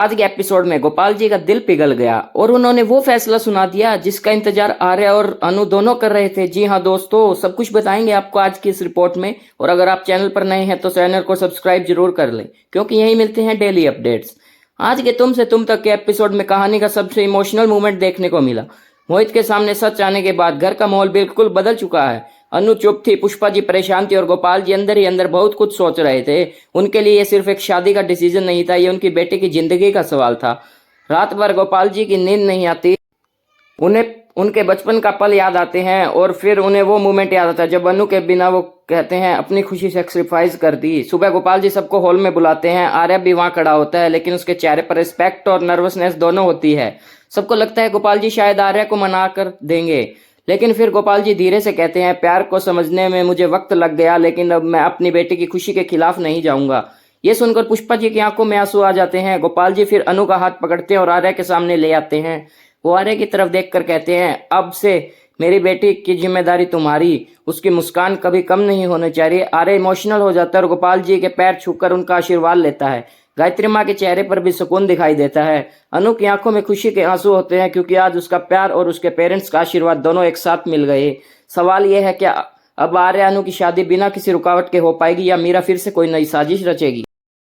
आज के एपिसोड में गोपाल जी का दिल पिघल गया और उन्होंने वो फैसला सुना दिया जिसका इंतजार आर्य और अनु दोनों कर रहे थे। जी हाँ दोस्तों, सब कुछ बताएंगे आपको आज की इस रिपोर्ट में। और अगर आप चैनल पर नए हैं तो चैनल को सब्सक्राइब जरूर कर लें, क्योंकि यही मिलते हैं डेली अपडेट्स। आज के तुम से तुम तक के एपिसोड में कहानी का सबसे इमोशनल मोमेंट देखने को मिला। मोहित के सामने सच आने के बाद घर का माहौल बिल्कुल बदल चुका है। अनु चुप थी, पुष्पा जी परेशान थी और गोपाल जी अंदर ही अंदर बहुत कुछ सोच रहे थे। उनके लिए ये सिर्फ एक शादी का डिसीजन नहीं था, ये उनकी बेटे की जिंदगी का सवाल था। रात भर गोपाल जी की नींद नहीं आती। उन्हें उनके बचपन का पल याद आते हैं और फिर उन्हें वो मोमेंट याद आता है जब अनु के बिना वो कहते हैं अपनी खुशी सेक्रीफाइस कर दी। सुबह गोपाल जी सबको हॉल में बुलाते हैं। आर्य भी वहां खड़ा होता है, लेकिन उसके चेहरे पर रिस्पेक्ट और नर्वसनेस दोनों होती है। सबको लगता है गोपाल जी शायद आर्य को मना कर देंगे, लेकिन फिर गोपाल जी धीरे से कहते हैं, प्यार को समझने में मुझे वक्त लग गया, लेकिन अब मैं अपनी बेटी की खुशी के खिलाफ नहीं जाऊंगा। ये सुनकर पुष्पा जी की आंखों में आंसू आ जाते हैं। गोपाल जी फिर अनु का हाथ पकड़ते हैं और आर्य के सामने ले आते हैं। वो आर्य की तरफ देखकर कहते हैं, अब से मेरी बेटी की जिम्मेदारी तुम्हारी। उसकी मुस्कान कभी कम नहीं होनी चाहिए। आर्य इमोशनल हो जाता है और गोपाल जी के पैर छूकर उनका आशीर्वाद लेता है। गायत्री माँ के चेहरे पर भी सुकून दिखाई देता है। अनु की आंखों में खुशी के आंसू होते हैं, क्योंकि आज उसका प्यार और उसके पेरेंट्स का आशीर्वाद दोनों एक साथ मिल गए। सवाल यह है कि अब आर्य अनु की शादी बिना किसी रुकावट के हो पाएगी या मीरा फिर से कोई नई साजिश रचेगी।